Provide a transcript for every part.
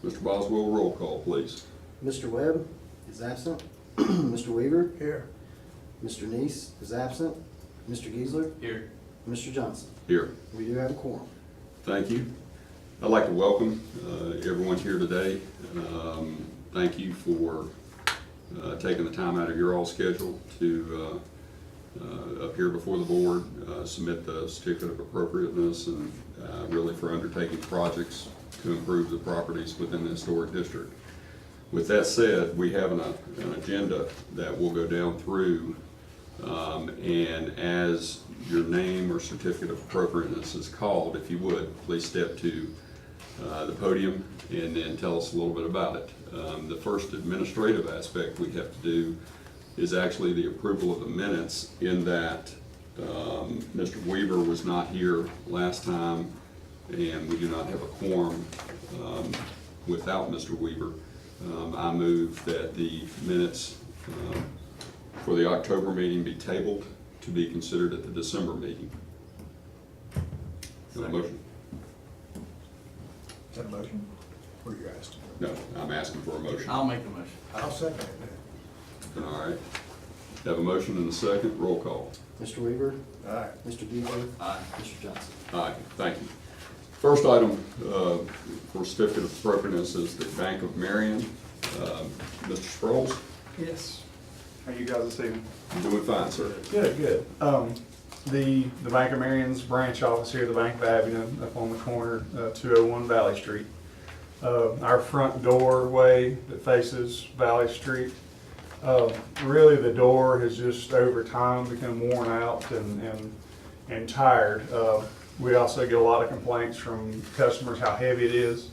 Mr. Boswell, roll call, please. Mr. Webb is absent. Mr. Weaver, Here. Mr. Neese is absent. Mr. Geisler, Here. Mr. Johnson. Here. We do have a quorum. Thank you. I'd like to welcome everyone here today. Thank you for taking the time out of your all schedule to appear before the board, submit the certificate of appropriateness, and really for undertaking projects to improve the properties within the historic district. With that said, we have an agenda that we'll go down through, and as your name or certificate of appropriateness is called, if you would, please step to the podium and then tell us a little bit about it. The first administrative aspect we have to do is actually the approval of the minutes, in that Mr. Weaver was not here last time, and we do not have a quorum without Mr. Weaver. I move that the minutes for the October meeting be tabled to be considered at the December meeting. Is that a motion? Is that a motion? Or you asked? No, I'm asking for a motion. I'll make the motion. I'll second it then. All right. Have a motion and a second. Roll call. Mr. Weaver, Aye. Mr. Geisler, Aye. Mr. Johnson. Aye, thank you. First item for certificate of appropriateness is the Bank of Marion. Mr. Sproles, Yes. How you guys this evening? you're doing fine, sir. Good, good. The Bank of Marion's branch office here, the Bank of Abingdon, up on the corner, 201 Valley Street. Our front doorway that faces Valley Street, really the door has just over time become worn out and tired. We also get a lot of complaints from customers how heavy it is.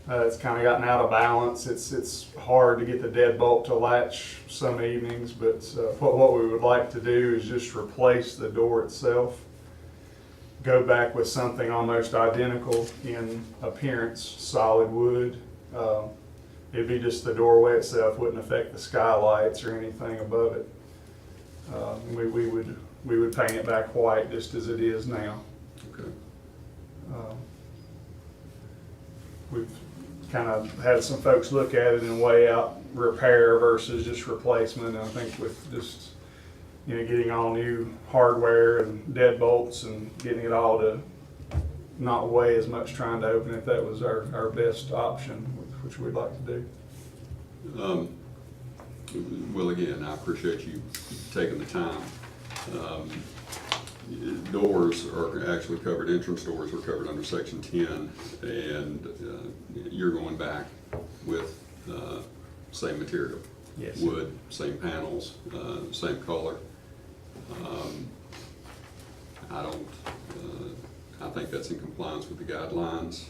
It's kind of gotten out of balance. It's hard to get the deadbolt to latch some evenings, but what we would like to do is just replace the door itself. Go back with something almost identical in appearance, solid wood. It'd be just the doorway itself, wouldn't affect the skylights or anything above it. We would paint it back white just as it is now. Okay. We've kind of had some folks look at it and weigh out repair versus just replacement. And I think with just, getting all new hardware and deadbolts and getting it all to not weigh as much trying to open it, that was our best option, which we'd like to do. Well, again, I appreciate you taking the time. Doors are actually covered, entrance doors are covered under Section 10, and you're going back with same material. Yes. Wood, same panels, same color. I think that's in compliance with the guidelines.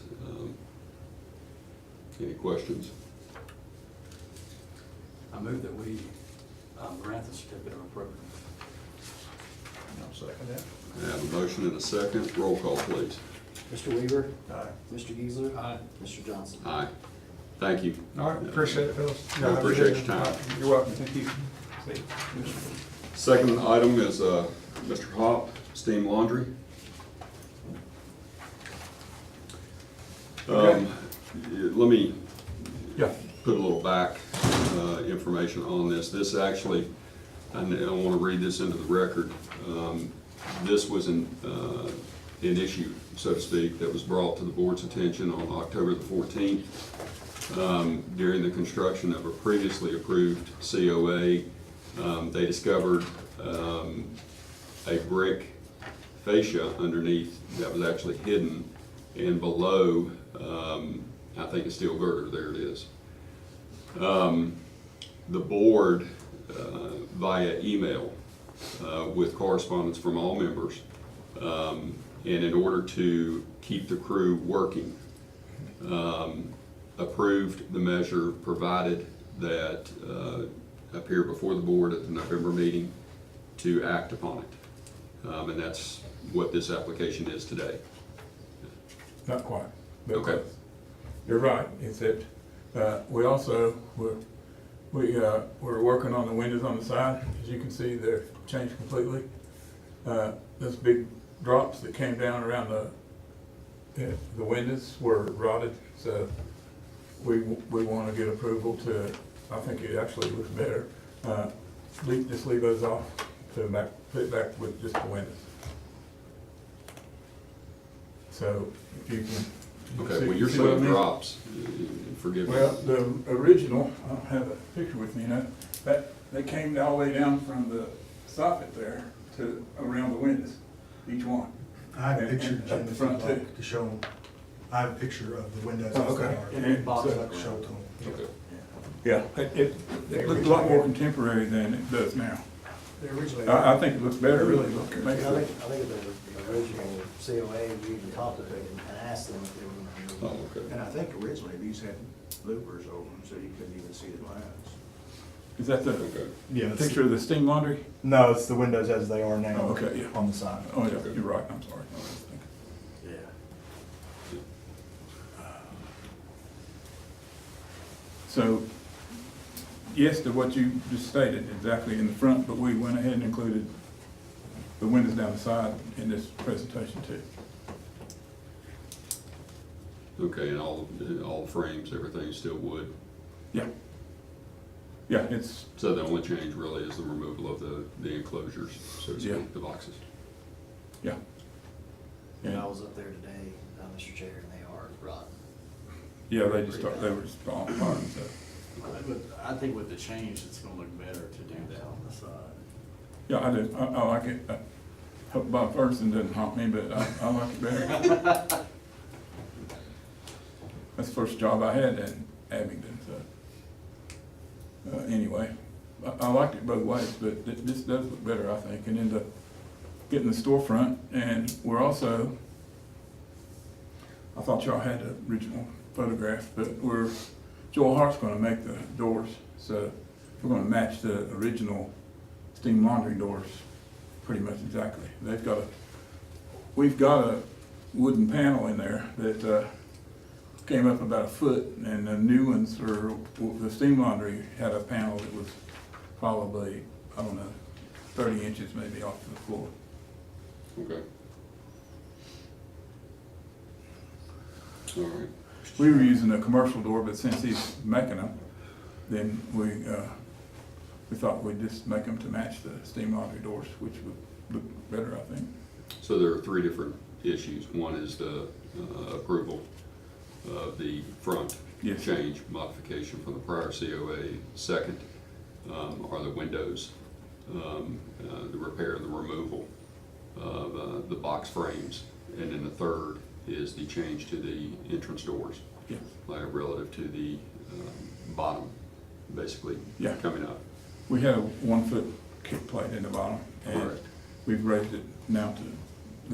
Any questions? I move that we grant the certificate of appropriateness. I'll second that. I have a motion and a second. Roll call, please. Mr. Weaver, Aye. Mr. Geisler, Aye. Mr. Johnson. Aye. Thank you. All right, appreciate it, fellas. I appreciate your time. All right, you're welcome. Thank you. See you. Second item is Mr. Hop, Steam Laundry. Okay. Let me Yeah. put a little back information on this. This actually, I want to read this into the record. This was an issue, so to speak, that was brought to the board's attention on October the 14th during the construction of a previously approved COA. They discovered a brick fascia underneath that was actually hidden, and below, I think a steel girder, there it is. The board, via email, with correspondence from all members, and in order to keep the crew working, approved the measure, provided that appear before the board at the November meeting to act upon it. And that's what this application is today. Not quite. But Okay. You're right. It's that we also we're working on the windows on the side. As you can see, they're changed completely. Those big drops that came down around the windows were rotted. So we want to get approval to, I think it actually looks better, just leave those off, put it back with just the windows. So if you can. Okay, well, you're see what I saying mean? drops, forgive me. Well, the original, I don't have a picture with me, you know, that, they came all the way down from the soffit there to around the windows, each one. I have a And- picture, and Jim, up the if front you'd like too. to show them. I have a picture of the windows. Oh, as they okay. are. In the box So- I'd like to show it to them. Okay. Yeah, it looks a lot more contemporary than it does now. They originally. I think it looks better, really. Look, it I makes think, it, the original COA, we even talked to them and asked them if they were. Oh, okay. And I think originally these had louvers over them, so you couldn't even see the glass. is that the Okay. Yeah, it's, picture of the steam laundry? no, it's the windows as they are now. Oh, okay, yeah. On the side. Oh, yeah, you're right, I'm sorry. I was thinking. Yeah. So, yes to what you just stated, exactly in the front, but we went ahead and included the windows down the side in this presentation too. Okay, and all the frames, everything's still wood? Yeah. Yeah, it's, So the only change really is the removal of the enclosures, so to Yeah. speak, the boxes? yeah. And I Yeah, was up there today, Mr. Chair, and they are rotten. yeah, they just start, they were just on fire and stuff. But I think with the change, it's gonna look better to do that on the side. Yeah, I do, I like it. I hope Bob Ferguson doesn't haunt me, but I like it better. That's the first job I had in Abingdon, so. Anyway, I liked it both ways, but this does look better, I think, and then getting the storefront, and we're also, I thought y'all had the original photograph, but Joel Hart's gonna make the doors, so we're gonna match the original steam laundry doors pretty much exactly. We've got a wooden panel in there that, came up about a foot, and the new ones, or the steam laundry had a panel that was probably, I don't know, 30 inches maybe off the floor. Okay. All right. We were using a commercial door, but since he's making them, then we thought we'd just make them to match the steam laundry doors, which would look better, I think. So there are three different issues. One is the approval of the front Yes. change modification from the prior COA. Second are the windows, the repair and the removal of the box frames. And then the third is the change to the entrance doors, Yes. relative to the bottom, basically, Yeah. coming up. We had a 1-foot kick plate in the bottom, and Correct. we've raised it now to,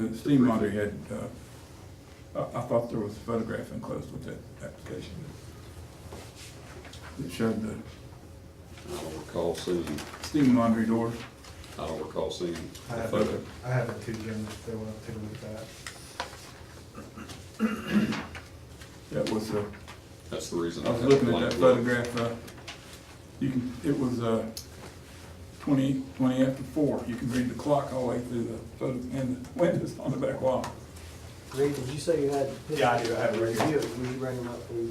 the steam laundry had, I thought there was a photograph enclosed with that application that showed the I don't recall seeing, steam laundry doors. I don't recall seeing I the have photo. it, I have it too, Jim, if they want to take a look at that. That was, That's the reason. I was had looking a at that blank look. photograph, it was 20 after 4. You can read the clock all the way through the photo and the windows on the back wall. Reed, did you say you had? Yeah, I do. I have it right here. Would you bring them up, please?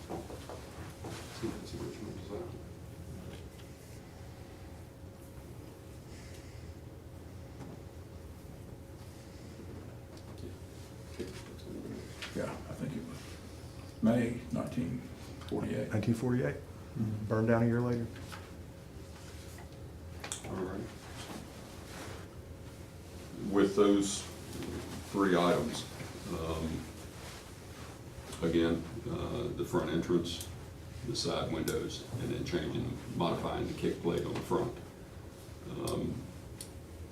See if it's original design. Yeah, I think it was May 1948. 1948, burned down a year later. All right. With those three items, again, the front entrance, the side windows, and then modifying the kick plate on the front.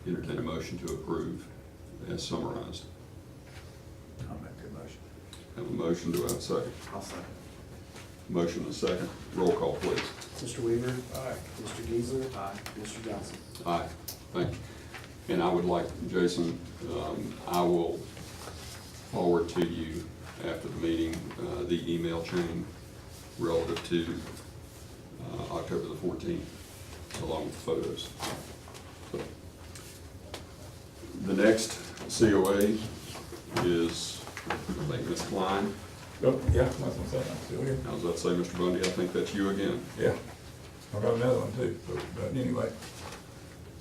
Entertain a motion to approve as summarized. I'll make that motion. Have a motion, do I have a second? I'll second. Motion and a second. Roll call, please. Mr. Weaver? Aye. Mr. Geisler? Aye. Mr. Johnson? Aye, thank you. And I would like, Jason, I will forward to you after the meeting, the email chain relative to October the 14th, along with photos. So, the next COA is, I think, Ms. Klein. Oh, yeah, that's what I'm saying, I'm still here. I was about to say, Mr. Bundy, I think that's you again. Yeah. I got another one too, but anyway.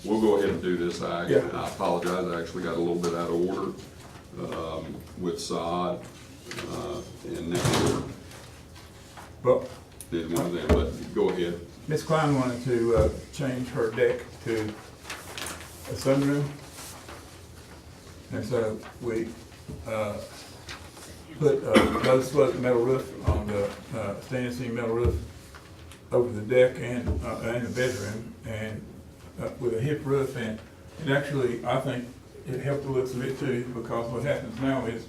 We'll go ahead and do this. Yeah. I apologize, I actually got a little bit out of order with sod and next order. But Did one of them, but go ahead. Ms. Klein wanted to change her deck to a sunroom. And so we put a low slope metal roof on the stainless steel metal roof over the deck and the bedroom, and with a hip roof. And actually, I think it helped the looks of it too, because what happens now is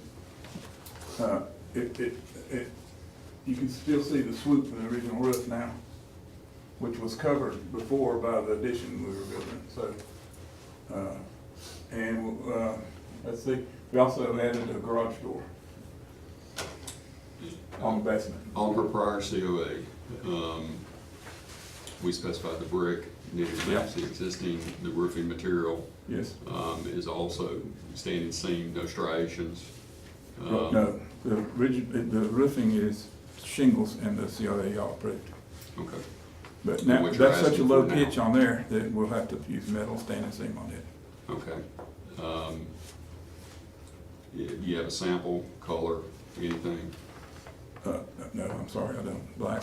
you can still see the swoop in the original roof now, which was covered before by the addition we were building. So, let's see, we also added a garage door on the basement. On her prior COA, we specified the brick needed to match the existing, the roofing material Yes. is also standing seam, no striations. No, the roofing is shingles and the COA y'all approved. Okay, But now, What you're that's such a asking low for now. pitch on there that we'll have to use metal standing seam on it. okay. You have a sample, color, anything? No, I'm sorry, I don't. Black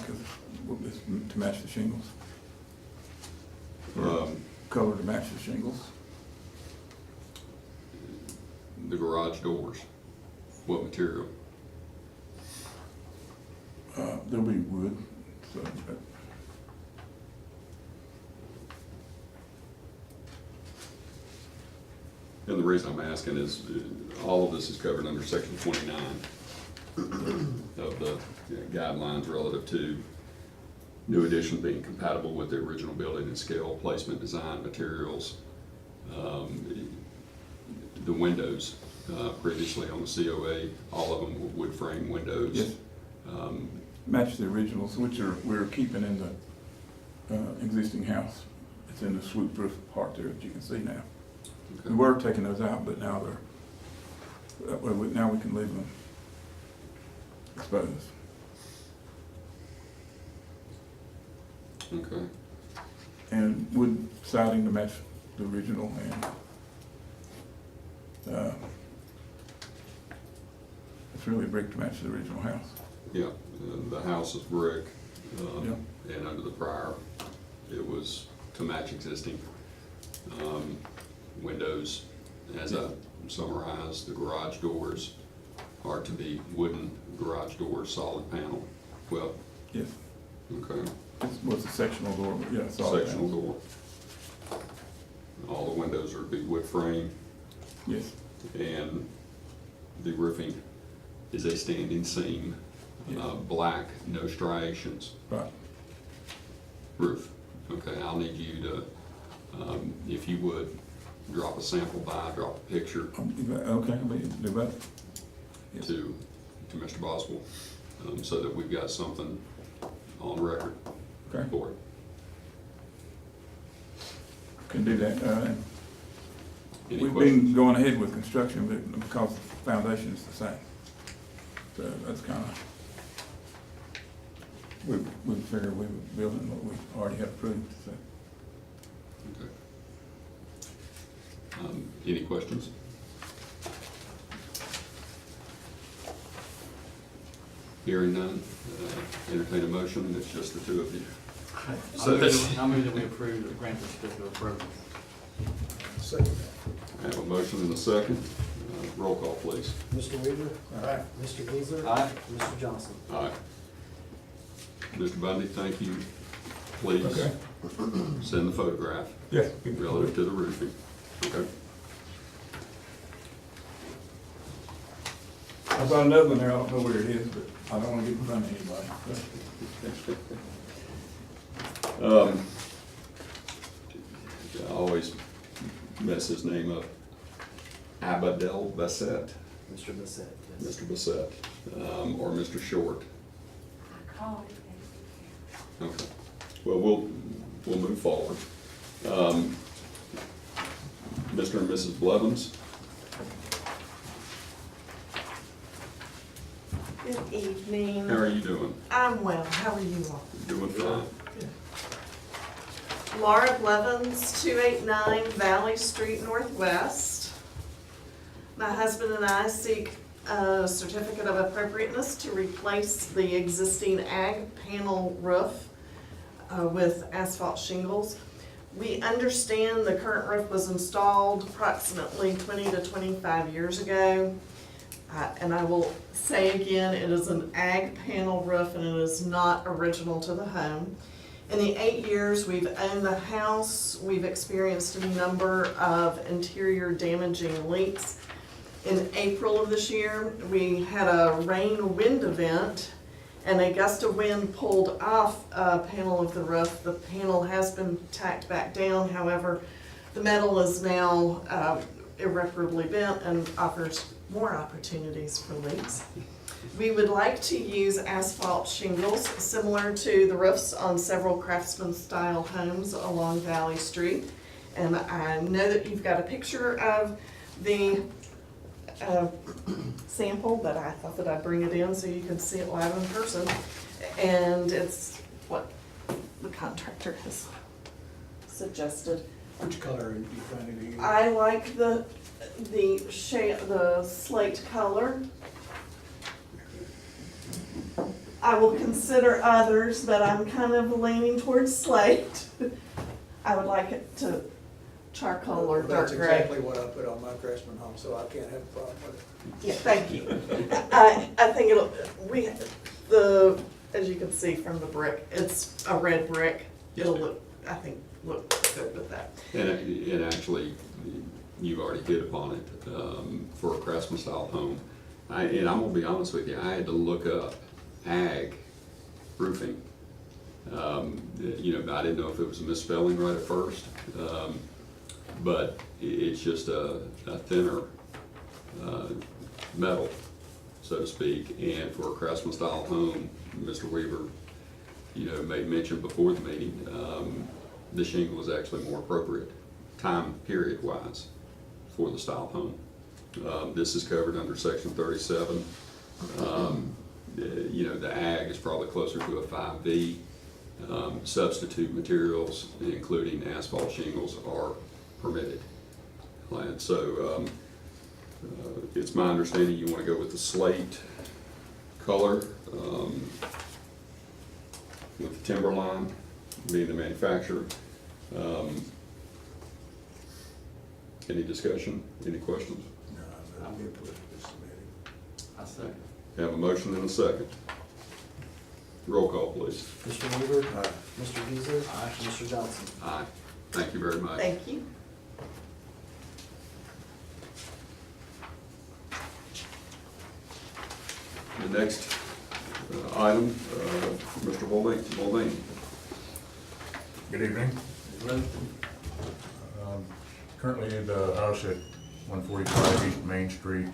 is to match the shingles. Color to match the shingles. The garage doors, what material? There'll be wood, so. And the reason I'm asking is, all of this is covered under section 29 of the guidelines relative to new addition being compatible with the original building and scale, placement, design, materials. The windows, previously on the COA, all of them were wood frame windows. Yes. Match the originals, which we're keeping in the existing house. It's in the swoop roof part there that you can see now. Okay. We were taking those out, but now now we can leave them exposed. Okay. And wood siding to match the original, and it's really brick to match the original house. Yeah, the house is brick, Yeah. and under the prior, it was to match existing. Windows, as I summarized, the garage doors are to be wooden garage doors, solid panel. Well, Yes, okay, it's a sectional door, but yeah, solid sectional panels. door. All the windows are to be wood frame, Yes, and the roofing is a standing seam, Yeah. black, no striations right. roof. Okay, I'll need you to, if you would, drop a sample by, drop a picture Okay, we can do that. Yes. to Mr. Boswell, so that we've got something on record Okay, for it. can do that. Any We've questions? been going ahead with construction because the foundation is the same. So that's kind of, we figured we were building what we already had approved, so. Okay. Any questions? Hearing none, entertain a motion, it's just the two of you. I move that we approve the grant certificate of approval. I have a motion and a second, roll call please. Mr. Weaver? Aye. Mr. Geisler? Aye. Mr. Johnson? Aye. Mr. Bundy, thank you. Please Okay. send the photograph Yes. relative to the roofing. Okay. I've got another one there, I don't know where it is, but I don't want to get in front of anybody. I always mess his name up. Abadel Bassett, Mr. Bissett, yes. Mr. Bassett, or Mr. Short. Oh, Okay. Well, we'll move forward. Mr. and Mrs. Blevins, Good evening. how are you doing? I'm well. How are you all? Doing fine. Laura Blevins, 289 Valley Street Northwest. My husband and I seek a certificate of appropriateness to replace the existing ag panel roof with asphalt shingles. We understand the current roof was installed approximately 20 to 25 years ago. And I will say again, it is an ag panel roof and it is not original to the home. In the 8 years we've owned the house, we've experienced a number of interior damaging leaks. In April of this year, we had a rain-wind event and a gust of wind pulled off a panel of the roof. The panel has been tacked back down, however, the metal is now irreparably bent and offers more opportunities for leaks. We would like to use asphalt shingles similar to the roofs on several Craftsman style homes along Valley Street. And I know that you've got a picture of the sample, but I thought that I'd bring it in so you can see it live in person. And it's what the contractor has suggested. Which color are you planning to use? I like the shade, the slate color. I will consider others, but I'm kind of leaning towards slate. I would like it to charcoal or dark That's gray. exactly what I put on my Craftsman home, so I can't have a problem with it. Yeah, thank you. I think as you can see from the brick, it's a red brick. It'll look, I think, look good with that. And actually, you've already hit upon it, for a Craftsman style home. And I'm gonna be honest with you, I had to look up ag roofing. You know, I didn't know if it was a misspelling right at first, but it's just a thinner metal, so to speak. And for a Craftsman style home, Mr. Weaver, you know, made mention before the meeting, the shingle is actually more appropriate, time period wise, for the style home. This is covered under section 37. You know, the ag is probably closer to a 5V. Substitute materials, including asphalt shingles, are permitted. And so it's my understanding you want to go with the slate color, with Timberline being the manufacturer. Any discussion, any questions? No, I'm good with this submitting. I second. Have a motion and a second. Roll call, please. Mr. Weaver? Aye. Mr. Geezer? Aye. Mr. Johnson? Aye. Thank you very much. Thank you. The next item, Mr. Boldeen. Good evening. Currently, the house at 145 East Main Street,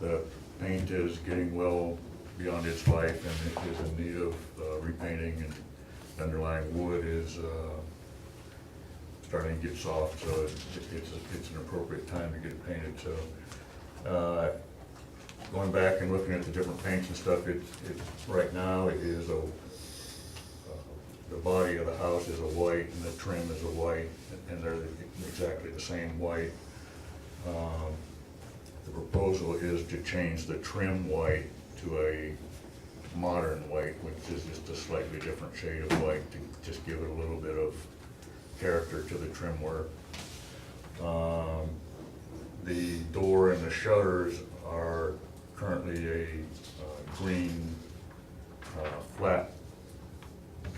the paint is getting well beyond its life and it is in need of repainting, and the underlying wood is starting to get soft, so it's an appropriate time to get it painted. So going back and looking at the different paints and stuff, right now it is the body of the house is a white and the trim is a white, and they're exactly the same white. The proposal is to change the trim white to a modern white, which is just a slightly different shade of white to just give it a little bit of character to the trim work. The door and the shutters are currently a green flat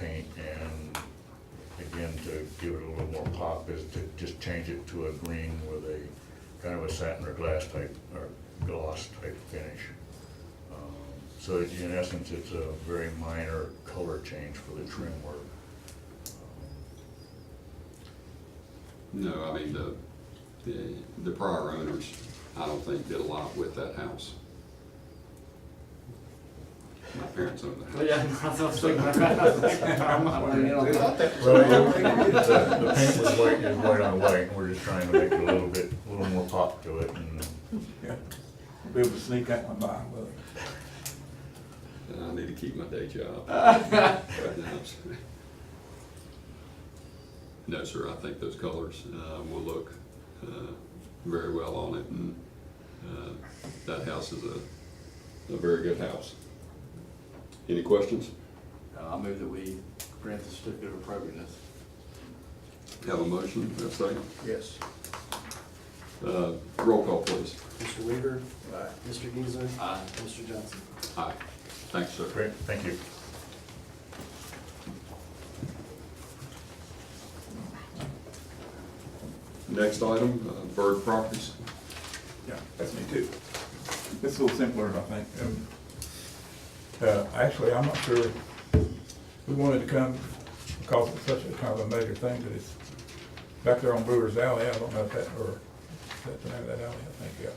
paint, and again, to give it a little more pop is to just change it to a green with a kind of a satin or glass type or gloss type finish. So in essence, it's a very minor color change for the trim work. No, I mean, the prior owners, I don't think did a lot with that house. My parents own the house. Well, yeah, I was thinking, I'm not weighing in on that. Well, the paint was white on white, we're just trying to make it a little more pop to it, and Yeah. Be able to sneak out my bar, will I need to keep my day job. Right now. No, sir, I think those colors will look very well on it, and that house is a very good house. Any questions? I move that we grant the certificate of appropriateness. Have a motion, have a second? Yes. Roll call, please. Mr. Weaver? Mr. Geisler? Aye. Mr. Johnson? Aye. Thanks, sir. great, thank you. Next item, Bird Properties. Yeah, that's me too. It's a little simpler, I think. Actually, I'm not sure, we wanted to come because it's such a kind of a major thing, but it's back there on Brewer's Alley. I don't know if that, or is that the name of that alley, I think, yeah.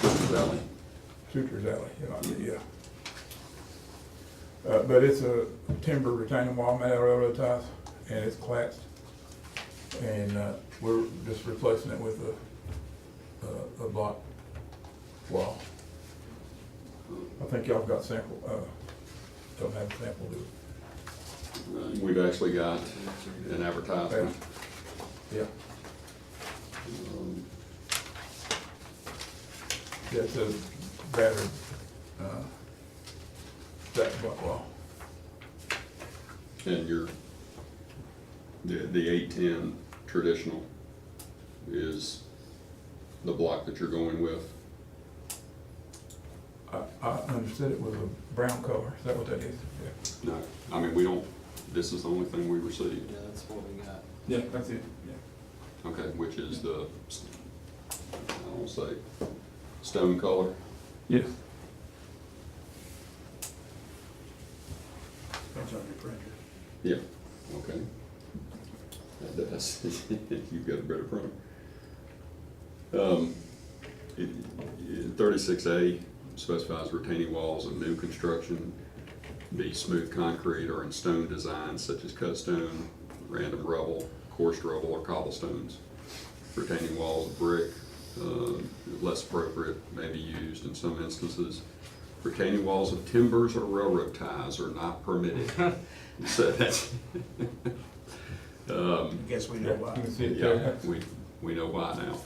Shooter's Alley. Shooter's Alley, yeah. But it's a timber retaining wall made out of railroad ties, and it's collapsed. And we're just replacing it with a block wall. I think y'all got sample, don't have a sample, do we? We've actually got an advertisement. Yeah. Yeah, it's a battered, stacked block wall. And the 810 traditional is the block that you're going with. I understood it was a brown color, is that what that is? Yeah. No, I mean, we don't, this is the only thing we received. Yeah, that's what we got. Yeah, that's it, yeah. Okay, which is the, I don't say, stone color. Yes. Depends on your printer. Yeah, okay. That does, you've got a better printer. 36A specifies retaining walls of new construction be smooth concrete or in stone designs such as cut stone, random rubble, coarse rubble, or cobblestones. Retaining walls of brick, less appropriate, may be used in some instances. Retaining walls of timbers or railroad ties are not permitted. So that's, I guess we know Yeah, why. you can see it yeah, there. we know why now.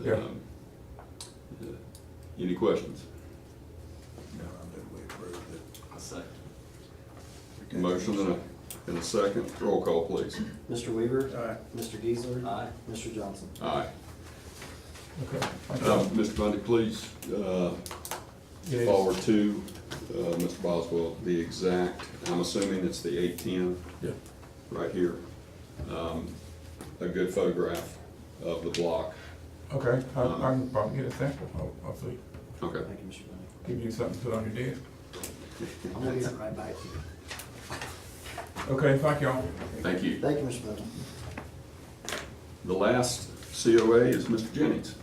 Yeah. Any questions? No, I move we approve I say. the. Motion and a second. Roll call, please. Mr. Weaver? Aye. Mr. Geisler? Aye. Mr. Johnson? Aye. Okay. Mr. Bundy, please Yes. forward to Mr. Boswell the exact, I'm assuming it's the 810 Yeah. right here. A good photograph of the block. Okay, I can probably get a sample, I'll see. Okay. Thank you, Mr. Bunny. Give you something to put on your desk. I'm gonna get it right back to you. Okay, thank y'all. Thank you. Thank you, Mr. Bunny. The last COA is Mr. Jennings.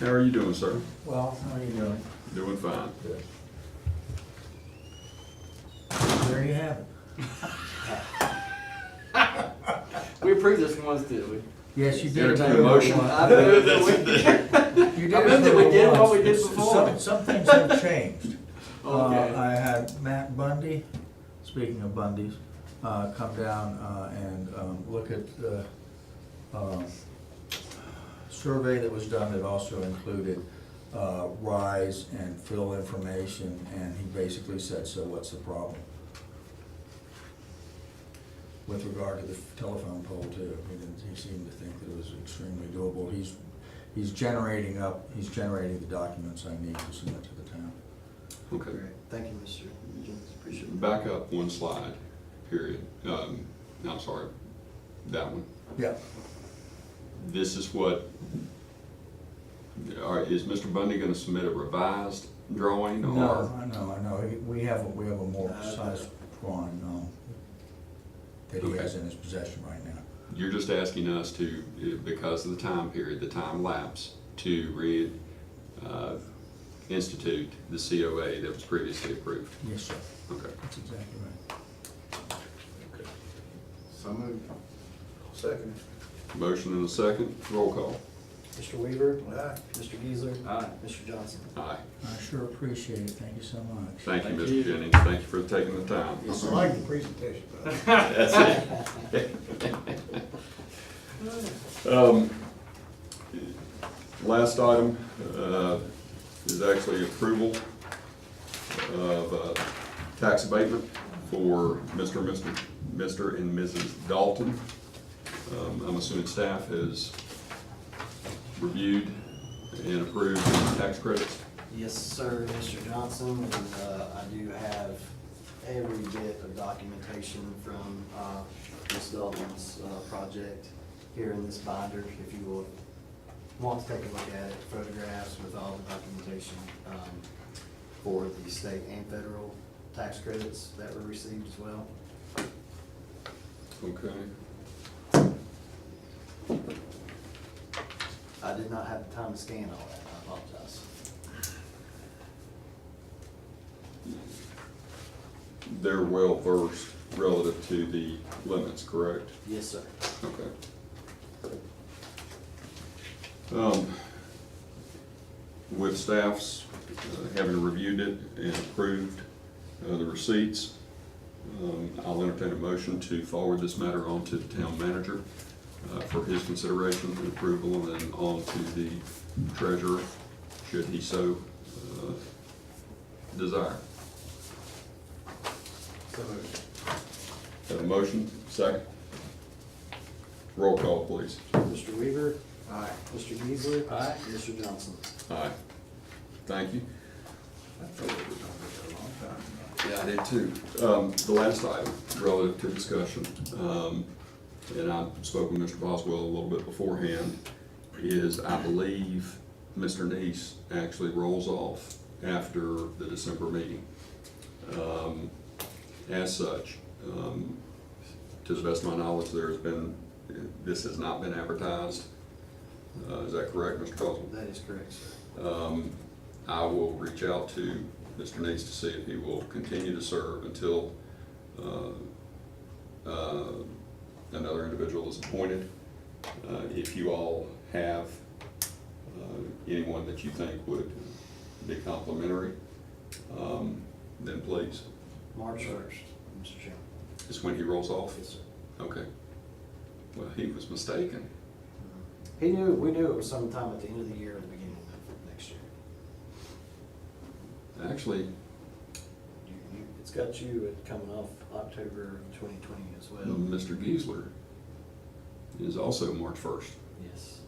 How are you doing, sir? Well, how are you doing? Doing fine. There you have it. We approved this once, did we? Yes, you did. Entertain a motion. I moved that we, You did I meant that we did what we did once. before. Some things have changed. Okay. I had Matt Bundy, speaking of Bundys, come down and look at the survey that was done that also included rise and fill information, and he basically said, so what's the problem? With regard to the telephone pole too, he seemed to think that it was extremely doable. He's generating the documents I need to submit to the town. Okay. Great. Thank you, Mr. Jennings. Appreciate it. Back up one slide, period. I'm sorry, that one. Yeah. This is what, is Mr. Bundy gonna submit a revised drawing or? No, I know. We have a more precise drawing that he has in his possession right now. You're just asking us to, because of the time period, the time lapse, to institute the COA that was previously approved. Yes, sir. Okay. That's exactly right. So moved. Second. Motion and a second, roll call. Mr. Weaver? Aye. Mr. Geisler? Aye. Mr. Johnson? Aye. I sure appreciate it. Thank you so much. Thank you, Thank Mr. you. Jennings. Thank you for taking the time. I like the presentation, though. That's it. Last item is actually approval of tax abatement for Mr. and Mrs. Dalton. I'm assuming staff has reviewed and approved tax credits. Yes, sir, Mr. Johnson, and I do have every bit of documentation from Ms. Dalton's project here in this binder, if you will want to take a look at it, photographs with all the documentation for the state and federal tax credits that were received as well. Okay. I did not have the time to scan all that, I apologize. They're well versed relative to the limits, correct? Yes, sir. Okay. With staff's having reviewed it and approved the receipts, I'll entertain a motion to forward this matter on to the town manager for his consideration and approval, and then on to the treasurer, should he so desire. So moved. Have a motion, second? Roll call, please. Mr. Weaver? Aye. Mr. Geisler? Aye. Mr. Johnson? Aye. Thank you. I thought we were gonna be there a long time. Yeah, I did too. The last item relative to discussion, and I spoke with Mr. Boswell a little bit beforehand, is I believe Mr. Neese actually rolls off after the December meeting. As such, to the best of my knowledge, this has not been advertised. Is that correct, Mr. Boswell? That is correct, sir. I will reach out to Mr. Neese to see if he will continue to serve until another individual is appointed. If you all have anyone that you think would be complimentary, then please. March 1st, Mr. Chairman. Is when he rolls off? Yes, sir. Okay. Well, he was mistaken. We knew it was sometime at the end of the year or the beginning of next year. Actually, It's got you at coming off October 2020 as well. Mr. Geisler is also March 1st. Yes.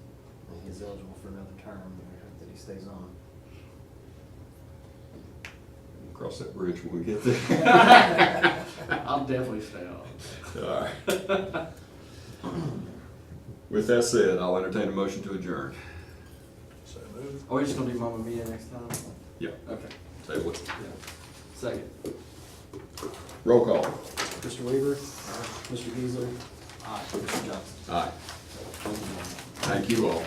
And he's eligible for another term, and we hope that he stays on. We'll cross that bridge when we get there. I'll definitely stay on. All right. With that said, I'll entertain a motion to adjourn. So moved. Are we just gonna do Mamma Mia next time? Yeah, Okay, table it. yeah. Second. Roll call. Mr. Weaver? Mr. Geisler? Aye. Mr. Johnson? Aye. Thank you, gentlemen. Thank you all.